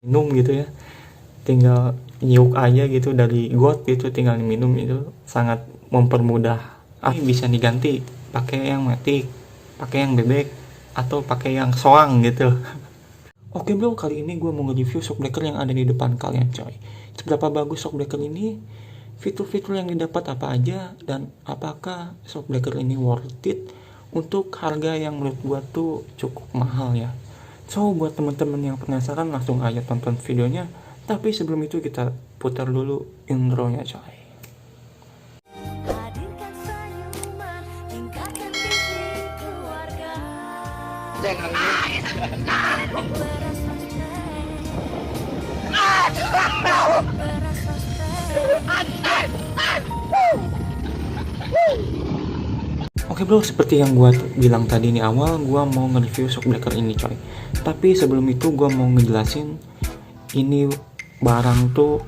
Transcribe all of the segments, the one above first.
minum gitu ya, tinggal nyuk aja gitu dari got gitu, tinggal minum, itu sangat mempermudah. Bisa diganti pakai yang matic, pakai yang bebek, atau pakai yang soang gitu. Oke bro, kali ini gue mau nge-review shockbreaker yang ada di depan kalian coy. Seberapa bagus shockbreaker ini, fitur-fitur yang didapat apa aja, dan apakah shockbreaker ini worth it untuk harga yang menurut gue tuh cukup mahal ya. So buat teman-teman yang penasaran, langsung aja tonton videonya. Tapi sebelum itu kita putar dulu intronya coy. Oke bro, seperti yang gue bilang tadi di awal, gue mau nge-review shockbreaker ini coy. Tapi sebelum itu gue mau ngejelasin, ini barang tuh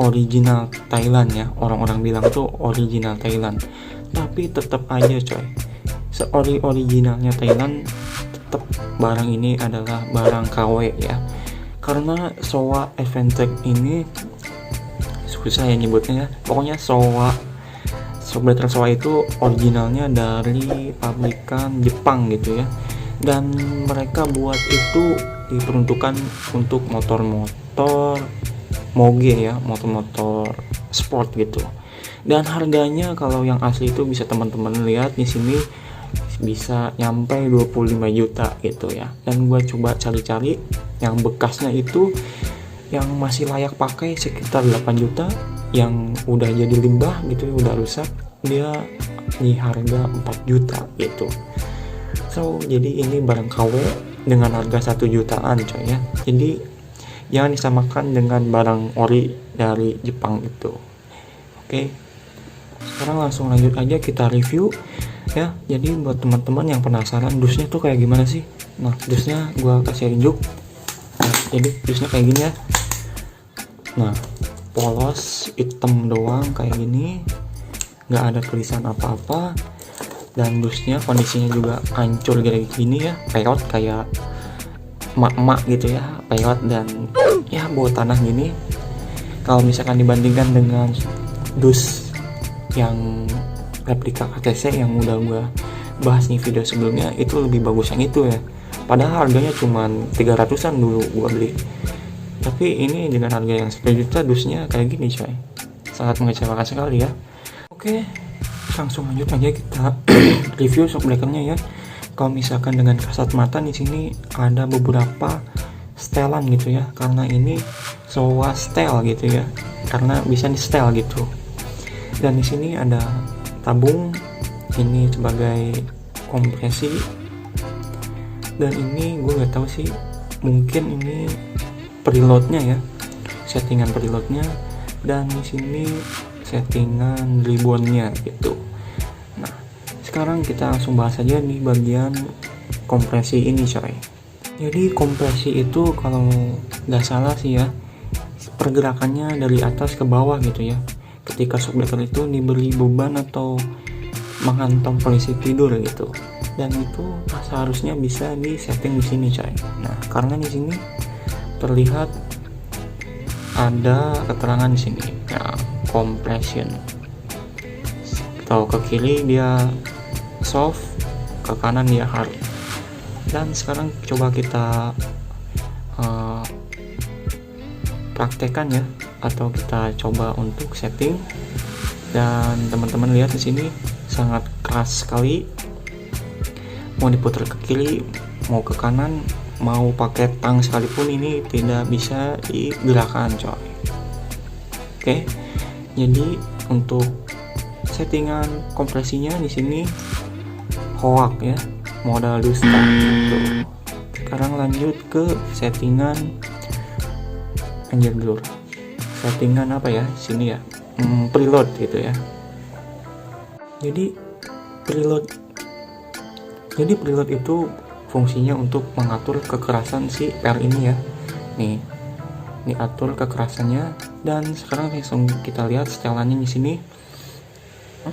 original Thailand ya. Orang-orang bilang tuh original Thailand, tapi tetap aja coy, originalnya Thailand, tetap barang ini adalah barang KW ya. Karena Showa Advantech ini susah ya nyebutnya ya. Pokoknya shockbreaker Showa itu originalnya dari pabrikan Jepang gitu ya, dan mereka buat itu diperuntukkan untuk motor-motor moge ya, motor-motor sport gitu. Dan harganya kalau yang asli itu bisa teman-teman lihat di sini, bisa nyampe 25 juta gitu ya. Dan gua coba cari-cari yang bekasnya itu, yang masih layak pakai sekitar 8 juta, yang udah jadi limbah gitu ya, udah rusak, dia di harga 4 juta gitu. So jadi ini barang KW dengan harga 1 jutaan coy ya. Jadi jangan disamakan dengan barang ori dari Jepang itu. Oke, sekarang langsung lanjut aja kita review ya. Jadi buat teman-teman yang penasaran dusnya tuh kayak gimana sih, nah dusnya gua kasih tunjuk. Nah, jadi dusnya kayak gini ya. Nah, polos hitam doang kayak gini, nggak ada tulisan apa-apa, dan dusnya kondisinya juga hancur kayak gini ya, peot kayak emak-emak gitu ya, peot dan ya bau tanah gini. Kalau misalkan dibandingkan dengan dus yang replika KTC yang udah gua bahas nih video sebelumnya, itu lebih bagus yang itu ya. Padahal harganya cuman 300-an dulu gua beli, tapi ini dengan harga yang 1 juta dusnya kayak gini coy, sangat mengecewakan sekali ya. Oke, langsung lanjut aja kita review shockbreakernya ya. Kalau misalkan dengan kasat mata di sini ada beberapa setelan gitu ya, karena ini Showa style gitu ya, karena bisa di setel gitu. Dan di sini ada tabung, ini sebagai kompresi, dan ini gue nggak tahu sih, mungkin ini preloadnya ya, settingan preloadnya, dan di sini settingan ribbonnya gitu. Nah, sekarang kita langsung bahas aja di bagian kompresi ini coy. Jadi kompresi itu kalau nggak salah sih ya, pergerakannya dari atas ke bawah gitu ya. Ketika shockbreaker itu diberi beban atau menghantam posisi tidur gitu, dan itu seharusnya bisa di setting di sini coy. Nah, karena di sini terlihat ada keterangan di sini ya, compression. Atau ke kiri dia soft, ke kanan dia hard. Dan sekarang coba kita praktekkan ya, atau kita coba untuk setting. Dan teman-teman lihat di sini sangat keras sekali. Mau diputar ke kiri, mau ke kanan, mau pakai tang sekalipun ini tidak bisa digerakkan coy. Oke, jadi untuk settingan kompresinya di sini hoak ya, modal dusta gitu. Sekarang lanjut ke settingan blur. Settingan apa ya sini ya, preload gitu ya. Jadi preload itu fungsinya untuk mengatur kekerasan si per ini ya. Nih, diatur kekerasannya. Dan sekarang langsung kita lihat setelannya di sini.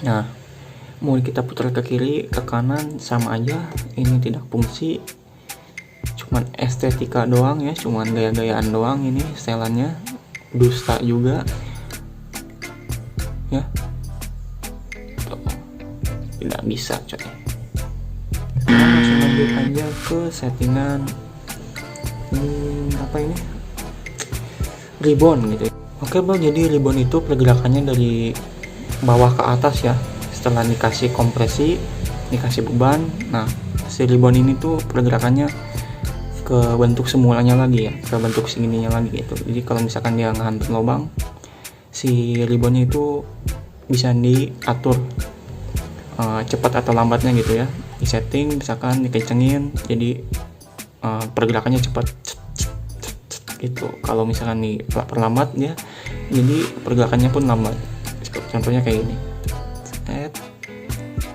Nah, mau kita putar ke kiri, ke kanan sama aja, ini tidak fungsi. cuman estetika doang ya, cuman gaya-gayaan doang. Ini setelannya dusta juga ya. Tuh, tidak bisa coy. Kita langsung lanjut aja ke settingan apa ini, ribbon gitu ya. Oke bro, jadi ribbon itu pergerakannya dari bawah ke atas ya. Setelah dikasih kompresi, dikasih beban, nah si ribbon ini tuh pergerakannya ke bentuk semulanya lagi ya, ke bentuk segininya lagi gitu. Jadi kalau misalkan dia ngehantam lubang, si ribbonnya itu bisa diatur cepat atau lambatnya gitu ya. Di setting misalkan dikencengin, jadi pergerakannya cepat gitu. Kalau misalkan diperlambat ya, jadi pergerakannya pun lambat. Contohnya kayak gini.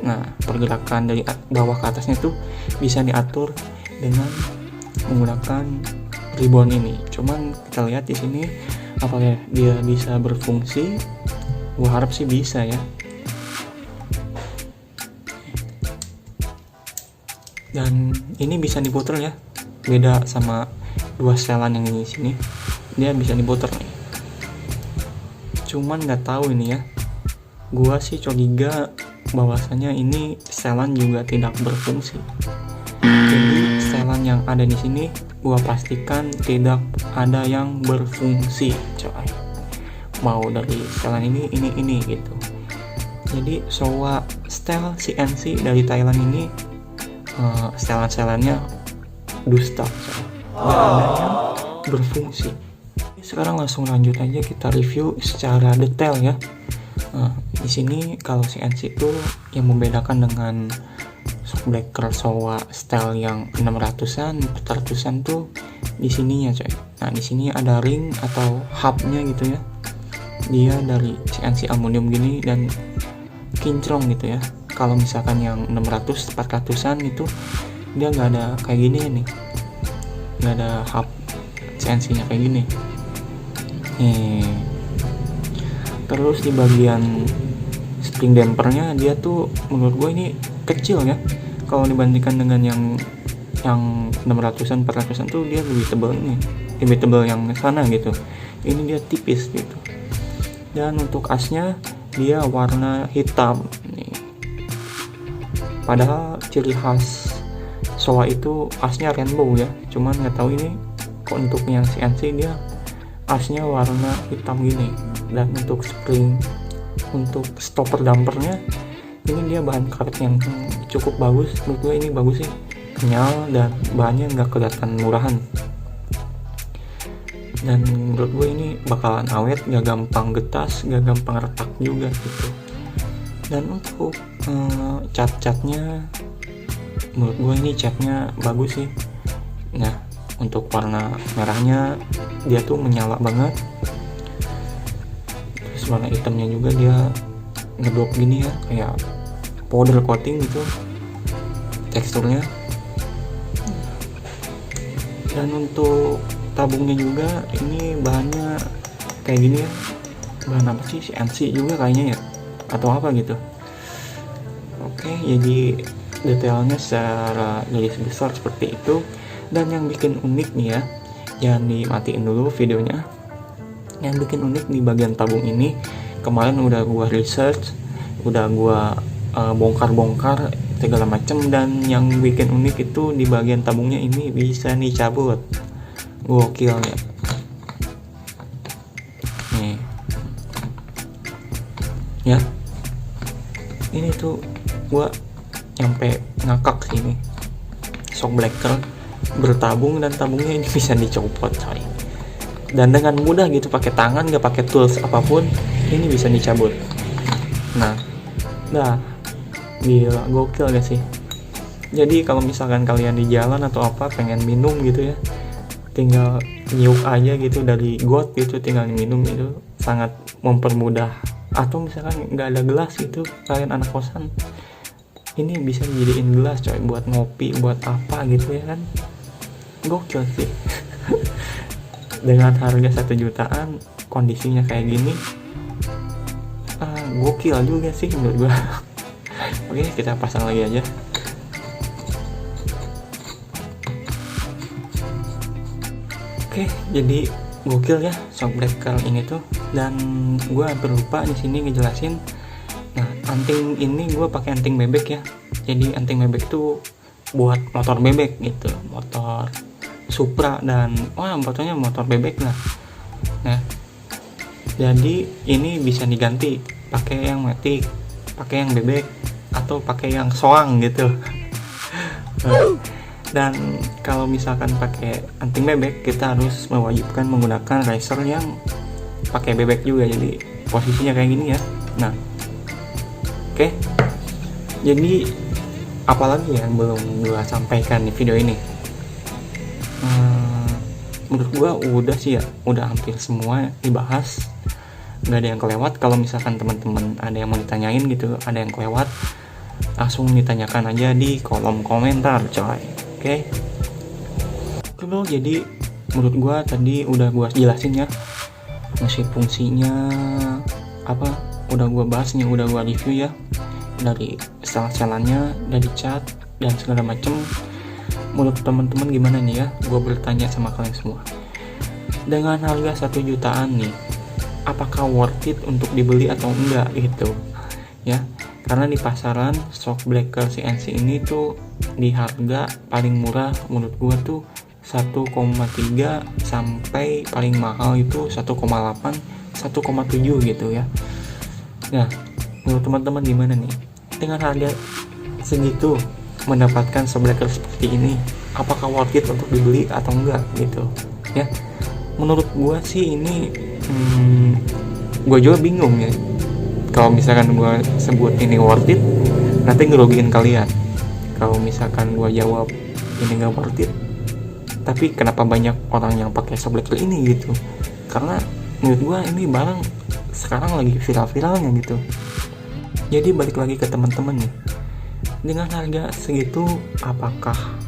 Nah, pergerakan dari bawah ke atasnya tuh bisa diatur dengan menggunakan ribbon ini. Cuman kita lihat di sini apakah dia bisa berfungsi? Gua harap sih bisa ya. Dan ini bisa diputer ya. Beda sama dua setelan yang ini sini. Dia bisa diputer nih. Cuman nggak tahu ini ya. Gua sih curiga bahwasanya ini setelan juga tidak berfungsi. Jadi setelan yang ada di sini gua pastikan tidak ada yang berfungsi, coy. Mau dari setelan ini gitu. Jadi Showa setel CNC dari Thailand ini setelan-setelannya dusta, coy. Gak ada yang berfungsi. Sekarang langsung lanjut aja kita review secara detail ya. Di sini kalau CNC itu yang membedakan dengan shockbreaker Showa style yang 600-an, 400-an tuh di sininya coy. Nah, di sini ada ring atau hubnya gitu ya. Dia dari CNC aluminium gini dan kinclong gitu ya. Kalau misalkan yang 600, 400-an itu dia nggak ada kayak gini nih. Nggak ada hub CNC-nya kayak gini. Terus di bagian spring dampernya dia tuh menurut gue ini kecil ya. Kalau dibandingkan dengan yang 600-an, 400-an tuh dia lebih tebal nih. Lebih tebal yang sana gitu. Ini dia tipis gitu. Dan untuk asnya dia warna hitam nih. Padahal ciri khas Showa itu asnya rainbow ya. Cuman nggak tahu ini kok untuk yang CNC dia asnya warna hitam gini. Dan untuk spring, untuk stopper dampernya ini dia bahan karet yang cukup bagus. Menurut gue ini bagus sih, kenyal dan bahannya nggak kelihatan murahan. Dan menurut gue ini bakalan awet, gak gampang getas, gak gampang retak juga gitu. Dan untuk cat-catnya menurut gue ini catnya bagus sih. Nah, untuk warna merahnya dia tuh menyala banget. Terus warna hitamnya juga dia ngedrop gini ya, kayak powder coating gitu teksturnya. Dan untuk tabungnya juga ini bahannya kayak gini ya. Bahan apa sih? CNC juga kayaknya ya, atau apa gitu. Oke, jadi detailnya secara garis besar seperti itu. Dan yang bikin unik nih ya, jangan dimatiin dulu videonya. Yang bikin unik di bagian tabung ini, kemarin udah gua research, udah gua bongkar-bongkar segala macam. Dan yang bikin unik itu di bagian tabungnya ini bisa dicabut. Gokil ya. Nih. Ya. Ini tuh gua nyampe ngakak sini. Shockbreaker bertabung dan tabungnya ini bisa dicopot coy. Dan dengan mudah gitu, pakai tangan, gak pakai tools apapun, ini bisa dicabut. Nah, gila, gokil gak sih? Jadi kalau misalkan kalian di jalan atau apa pengen minum gitu ya, tinggal nyiuk aja gitu dari got gitu, tinggal minum itu sangat mempermudah. Atau misalkan nggak ada gelas gitu, kalian anak kosan, ini bisa dijadiin gelas coy, buat ngopi, buat apa gitu ya kan. Gokil sih. Dengan harga 1 jutaan, kondisinya kayak gini, gokil juga sih menurut gua. Oke, kita pasang lagi aja. Oke, jadi gokil ya shockbreaker ini tuh, dan gue hampir lupa di sini ngejelasin. Nah, anting ini gue pakai anting bebek ya. Jadi anting bebek tuh buat motor bebek gitu, motor Supra, dan motornya motor bebek lah. Nah, jadi ini bisa diganti pakai yang matic, pakai yang bebek, atau pakai yang soang gitu. Dan kalau misalkan pakai anting bebek, kita harus mewajibkan menggunakan racer yang pakai bebek juga. Jadi posisinya kayak gini ya. Nah, oke. Jadi apalagi yang belum gua sampaikan di video ini? Menurut gua udah sih ya, udah hampir semua dibahas. Nggak ada yang kelewat. Kalau misalkan teman-teman ada yang mau ditanyain gitu, ada yang kelewat, langsung ditanyakan aja di kolom komentar coy. Oke. Bro, jadi menurut gua tadi udah gua jelasin ya, fungsinya apa, udah gua bahas nih, udah gua review ya, dari setelannya, dari cat dan segala macem. Menurut teman-teman gimana nih ya? Gua bertanya sama kalian semua. Dengan harga 1 jutaan nih, apakah worth it untuk dibeli atau enggak gitu ya? Karena di pasaran shockbreaker CNC ini tuh di harga paling murah menurut gua tuh 1,3 sampai paling mahal itu 1,8, 1,7 gitu ya. Nah, menurut teman-teman gimana nih? Dengan harga segitu mendapatkan shockbreaker seperti ini, apakah worth it untuk dibeli atau enggak gitu ya? Menurut gua sih ini gua juga bingung ya. Kalau misalkan gue sebut ini worth it, nanti ngerugiin kalian. Kalau misalkan gue jawab ini gak worth it, tapi kenapa banyak orang yang pakai shockbreaker ini gitu? Karena menurut gue ini barang sekarang lagi viral-viralnya gitu. Jadi balik lagi ke teman-teman nih, dengan harga segitu apakah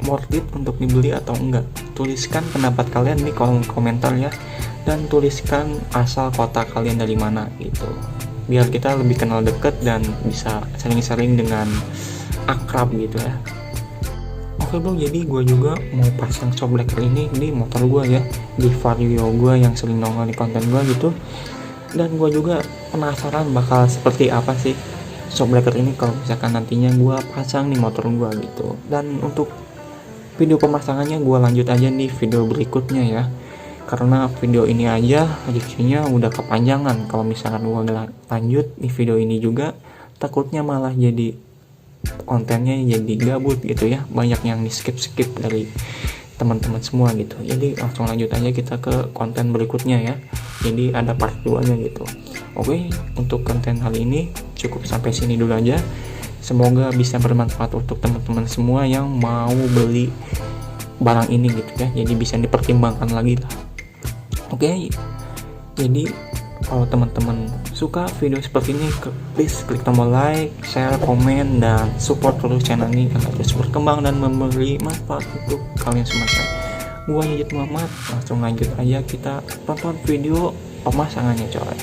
worth it untuk dibeli atau enggak? Tuliskan pendapat kalian di kolom komentar ya, dan tuliskan asal kota kalian dari mana gitu, biar kita lebih kenal deket dan bisa sering-sering dengan akrab gitu ya. Oke bro, jadi gue juga mau pasang shockbreaker ini di motor gue ya, di Vario gue yang sering nongol di konten gue gitu. Dan gue juga penasaran bakal seperti apa sih shockbreaker ini kalau misalkan nantinya gue pasang di motor gue gitu. Dan untuk video pemasangannya gue lanjut aja di video berikutnya ya, karena video ini aja reviewnya udah kepanjangan. Kalau misalkan gua lanjut di video ini juga, takutnya malah jadi kontennya jadi gabut gitu ya, banyak yang di skip dari teman-teman semua gitu. Jadi langsung lanjut aja kita ke konten berikutnya ya, jadi ada part 2 nya gitu. Oke, untuk konten kali ini cukup sampai sini dulu aja. Semoga bisa bermanfaat untuk teman-teman semua yang mau beli barang ini gitu ya, jadi bisa dipertimbangkan lagi lah. Oke, jadi kalau teman-teman suka video seperti ini, please klik tombol like, share, komen, dan support terus channel ini agar terus berkembang dan memberi manfaat untuk kalian semua. Gua Yajid Muhammad, langsung lanjut aja kita tonton video pemasangannya coy.